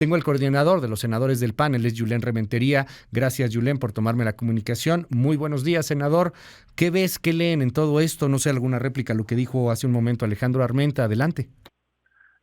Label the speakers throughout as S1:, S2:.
S1: Tengo el coordinador de los senadores del PAN, él es Julen Rementería. Gracias, Julen, por tomarme la comunicación. Muy buenos días, senador. ¿Qué ves, qué leen en todo esto? No sé, alguna réplica a lo que dijo hace un momento Alejandro Armenta. Adelante.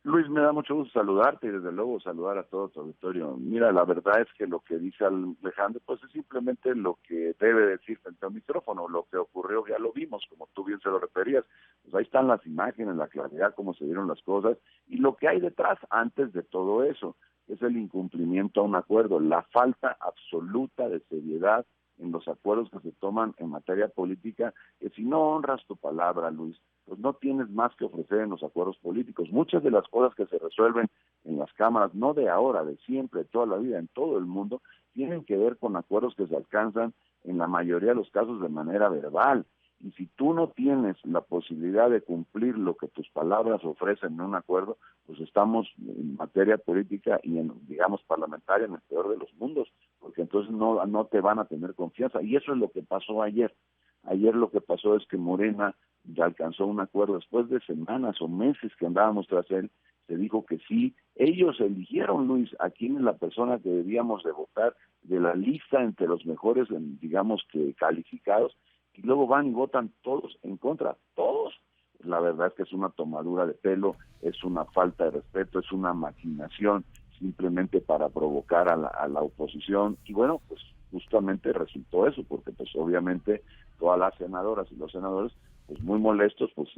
S2: Luis, me da mucho gusto saludarte y desde luego saludar a todo tu auditorio. Mira, la verdad es que lo que dice Alejandro, pues es simplemente lo que debe decir frente al micrófono. Lo que ocurrió ya lo vimos, como tú bien se lo referías. Pues ahí están las imágenes, la claridad, cómo se dieron las cosas y lo que hay detrás antes de todo eso. Es el incumplimiento a un acuerdo, la falta absoluta de seriedad en los acuerdos que se toman en materia política, que si no honras tu palabra, Luis, pues no tienes más que ofrecer en los acuerdos políticos. Muchas de las cosas que se resuelven en las cámaras, no de ahora, de siempre, de toda la vida, en todo el mundo, tienen que ver con acuerdos que se alcanzan en la mayoría de los casos de manera verbal. Y si tú no tienes la posibilidad de cumplir lo que tus palabras ofrecen en un acuerdo, pues estamos en materia política y en, digamos, parlamentaria en el peor de los mundos, porque entonces no te van a tener confianza. Y eso es lo que pasó ayer. Ayer lo que pasó es que Morena ya alcanzó un acuerdo después de semanas o meses que andábamos tras él. Se dijo que sí. Ellos eligieron, Luis, a quién es la persona que debíamos de votar de la lista entre los mejores, digamos, que calificados, y luego van y votan todos en contra, todos. La verdad es que es una tomadura de pelo, es una falta de respeto, es una maquinación simplemente para provocar a la oposición. Y bueno, pues justamente resultó eso, porque pues obviamente todas las senadoras y los senadores pues muy molestos, pues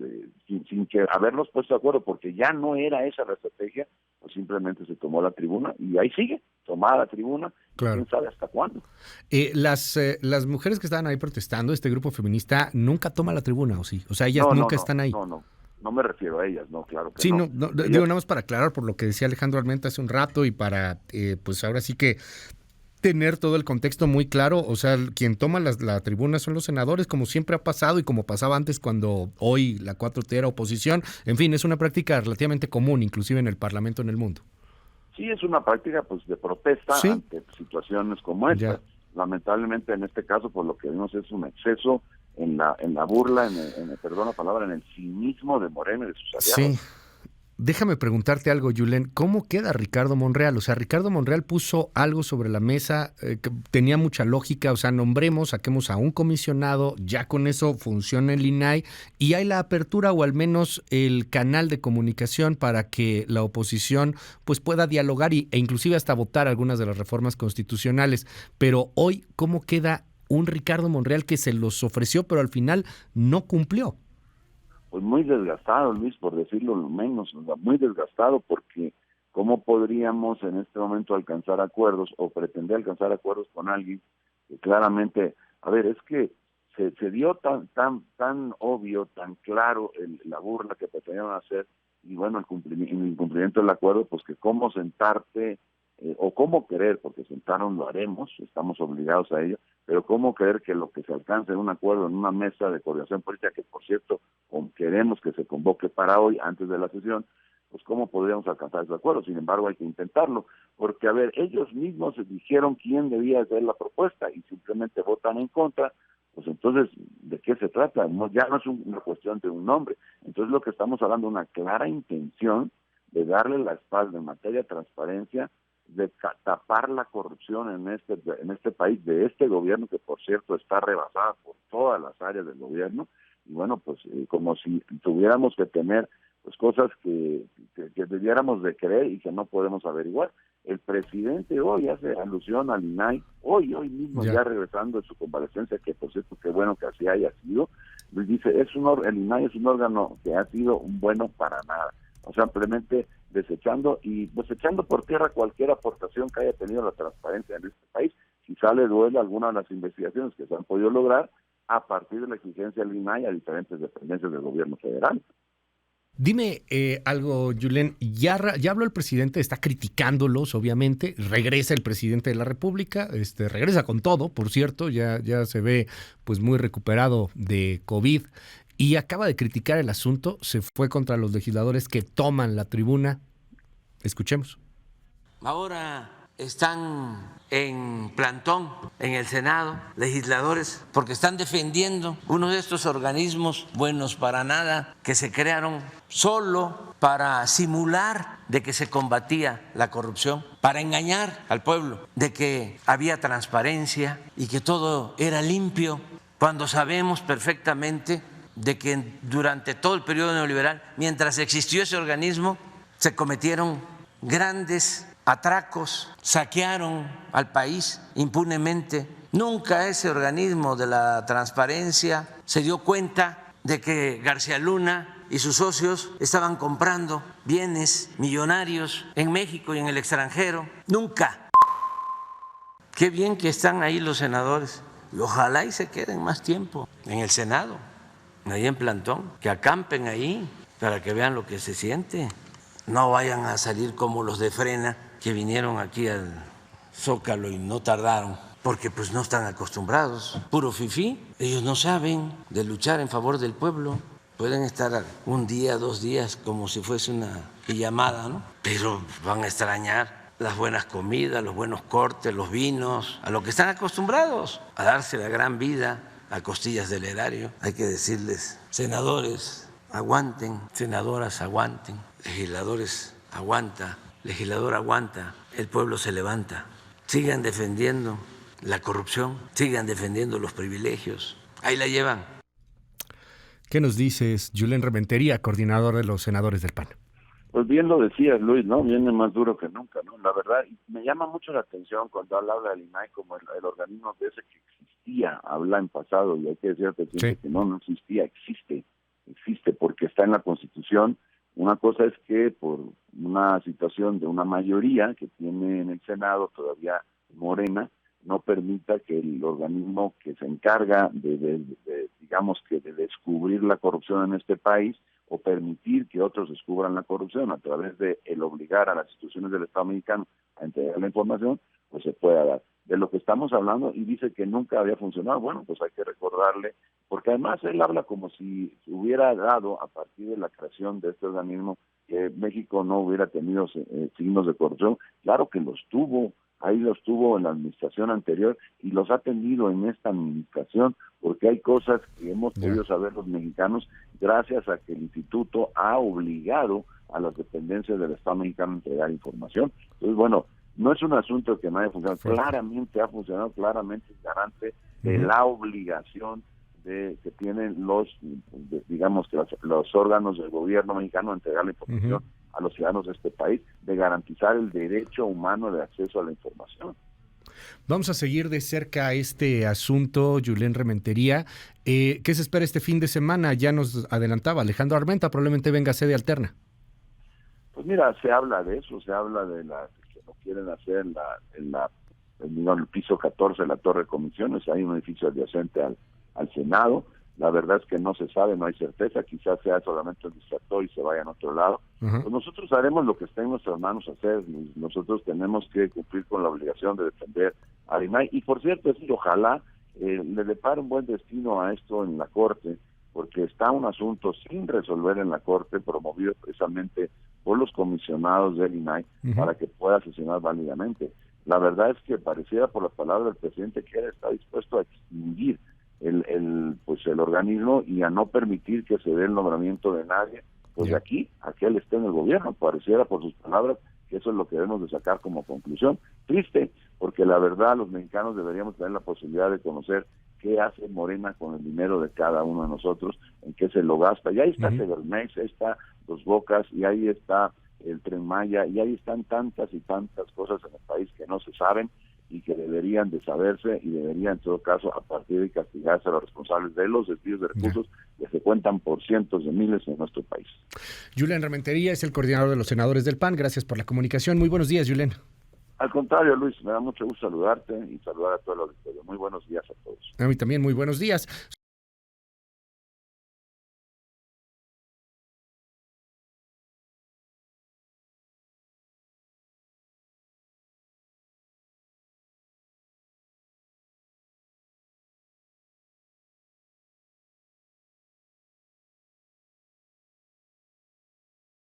S2: sin que haberlos puesto de acuerdo, porque ya no era esa la estrategia, pues simplemente se tomó la tribuna y ahí sigue, tomada la tribuna,
S1: Claro.
S2: quién sabe hasta cuándo.
S1: Las mujeres que estaban ahí protestando, este grupo feminista, nunca toma la tribuna, ¿o sí? O sea, ellas
S2: No, no,
S1: nunca
S2: no,
S1: están ahí.
S2: no, no, no me refiero a ellas, no, claro que
S1: Sí,
S2: no.
S1: no, no,
S2: Ellas,
S1: digo nada más para aclarar por lo que decía Alejandro Armenta hace un rato y para, pues ahora sí que tener todo el contexto muy claro. O sea, quien toma la tribuna son los senadores, como siempre ha pasado y como pasaba antes cuando hoy la 4T era oposición. En fin, es una práctica relativamente común, inclusive en el Parlamento en el mundo.
S2: sí es una práctica pues de protesta
S1: Sí,
S2: ante situaciones como esta.
S1: ya.
S2: Lamentablemente en este caso, por lo que vimos es un exceso en la burla, perdón la palabra, en el cinismo de Morena y de sus aliados.
S1: Sí. Déjame preguntarte algo, Julen. ¿Cómo queda Ricardo Monreal? O sea, Ricardo Monreal puso algo sobre la mesa que tenía mucha lógica. O sea, nombremos, saquemos a un comisionado, ya con eso funciona el INAI y hay la apertura o al menos el canal de comunicación para que la oposición pues pueda dialogar e inclusive hasta votar algunas de las reformas constitucionales. Pero hoy, ¿cómo queda un Ricardo Monreal que se los ofreció pero al final no cumplió?
S2: Pues muy desgastado, Luis, por decirlo lo menos, o sea, muy desgastado, porque ¿cómo podríamos en este momento alcanzar acuerdos o pretender alcanzar acuerdos con alguien que claramente, a ver, es que se dio tan obvio, tan claro la burla que pretendieron hacer, y bueno, el incumplimiento del acuerdo, pues que cómo sentarte, o cómo querer, porque sentaron lo haremos, estamos obligados a ello, pero cómo querer que lo que se alcance en un acuerdo, en una mesa de coordinación política, que por cierto queremos que se convoque para hoy, antes de la sesión, pues cómo podríamos alcanzar ese acuerdo. Sin embargo, hay que intentarlo, porque a ver, ellos mismos dijeron quién debía hacer la propuesta y simplemente votan en contra. Pues entonces, ¿de qué se trata? No, ya no es una cuestión de un nombre. Entonces lo que estamos hablando es una clara intención de darle la espalda en materia de transparencia, de tapar la corrupción en este país, de este gobierno, que por cierto está rebasada por todas las áreas del gobierno. Y bueno, pues como si tuviéramos que tener pues cosas que debiéramos de creer y que no podemos averiguar. El presidente hoy hace alusión al INAI, hoy mismo,
S1: Ya.
S2: ya regresando de su convalecencia, que por cierto qué bueno que así haya sido, les dice, el INAI es un órgano que ha sido un bueno para nada. O sea, simplemente desechando y pues echando por tierra cualquier aportación que haya tenido la transparencia en este país. Quizá le duele alguna de las investigaciones que se han podido lograr a partir de la exigencia del INAI a diferentes dependencias del gobierno federal.
S1: Dime algo, Julen, ya habló el presidente, está criticándolos, obviamente, regresa el presidente de la República, regresa con todo, por cierto, ya se ve pues muy recuperado de COVID y acaba de criticar el asunto, se fue contra los legisladores que toman la tribuna. Escuchemos.
S3: Ahora están en plantón en el Senado, legisladores, porque están defendiendo uno de estos organismos buenos para nada que se crearon solo para simular de que se combatía la corrupción, para engañar al pueblo de que había transparencia y que todo era limpio, cuando sabemos perfectamente de que durante todo el periodo neoliberal, mientras existió ese organismo, se cometieron grandes atracos, saquearon al país impunemente. Nunca ese organismo de la transparencia se dio cuenta de que García Luna y sus socios estaban comprando bienes millonarios en México y en el extranjero. Nunca. Qué bien que están ahí los senadores. Y ojalá y se queden más tiempo en el Senado, ahí en plantón, que acampen ahí para que vean lo que se siente. No vayan a salir como los de Frena, que vinieron aquí al Zócalo y no tardaron, porque pues no están acostumbrados. Puro fifí, ellos no saben de luchar en favor del pueblo. Pueden estar un día, 2 días, como si fuese una pijamada, ¿no? Pero van a extrañar las buenas comidas, los buenos cortes, los vinos, a lo que están acostumbrados, a darse la gran vida a costillas del erario. Hay que decirles, senadores, aguanten, senadoras, aguanten, legisladores, aguanta, legislador, aguanta, el pueblo se levanta. Sigan defendiendo la corrupción, sigan defendiendo los privilegios. Ahí la llevan.
S1: ¿Qué nos dices, Julen Rementería, coordinador de los senadores del PAN?
S2: Pues bien lo decías, Luis, ¿no? Viene más duro que nunca, ¿no? La verdad, me llama mucho la atención cuando habla del INAI como el organismo de ese que existía, habla en pasado, y hay que decir que no existía, existe porque está en la Constitución. Una cosa es que por una situación de una mayoría que tiene en el Senado todavía Morena, no permita que el organismo que se encarga de digamos que de descubrir la corrupción en este país, o permitir que otros descubran la corrupción a través de el obligar a las instituciones del Estado mexicano a entregar la información, pues se pueda dar. De lo que estamos hablando, y dice que nunca había funcionado, bueno, pues hay que recordarle, porque además él habla como si hubiera dado, a partir de la creación de este organismo, que México no hubiera tenido signos de corrupción. Claro que los tuvo, ahí los tuvo en la administración anterior y los ha tenido en esta administración, porque hay cosas que hemos podido saber los mexicanos gracias a que el instituto ha obligado a las dependencias del Estado mexicano a entregar información. Entonces, bueno, no es un asunto que no haya funcionado, claramente ha funcionado, claramente es garante de la obligación que tienen digamos que los órganos del gobierno mexicano a entregar la información a los ciudadanos de este país, de garantizar el derecho humano de acceso a la información.
S1: Vamos a seguir de cerca este asunto, Julen Rementería. ¿Qué se espera este fin de semana? Ya nos adelantaba Alejandro Armenta, probablemente venga a sede alterna.
S2: Pues mira, se habla de eso, se habla de que lo quieren hacer en el piso 14 de la Torre de Comisiones. Hay un edificio adyacente al Senado. La verdad es que no se sabe, no hay certeza, quizás sea solamente un distractor y se vaya a otro lado. Pues nosotros haremos lo que esté en nuestras manos hacer. Nosotros tenemos que cumplir con la obligación de defender al INAI. Y por cierto, ojalá le depare un buen destino a esto en la Corte, porque está un asunto sin resolver en la Corte, promovido precisamente por los comisionados del INAI para que pueda sesionar válidamente. La verdad es que pareciera por las palabras del presidente que él está dispuesto a extinguir el organismo y a no permitir que se dé el nombramiento de nadie, pues de aquí a que él esté en el gobierno. Pareciera por sus palabras que eso es lo que debemos de sacar como conclusión. Triste, porque la verdad los mexicanos deberíamos tener la posibilidad de conocer qué hace Morena con el dinero de cada uno de nosotros, en qué se lo gasta. Y ahí está Severmex, ahí está Dos Bocas, y ahí está el Tren Maya, y ahí están tantas y tantas cosas en el país que no se saben y que deberían de saberse, y deberían en todo caso a partir de castigarse a los responsables de los desvíos de recursos que se cuentan por cientos de miles en nuestro país.
S1: Julen Rementería es el coordinador de los senadores del PAN. Gracias por la comunicación. Muy buenos días, Julen.
S2: Al contrario, Luis, me da mucho gusto saludarte y saludar a todo el auditorio. Muy buenos días a todos.
S1: A mí también, muy buenos días.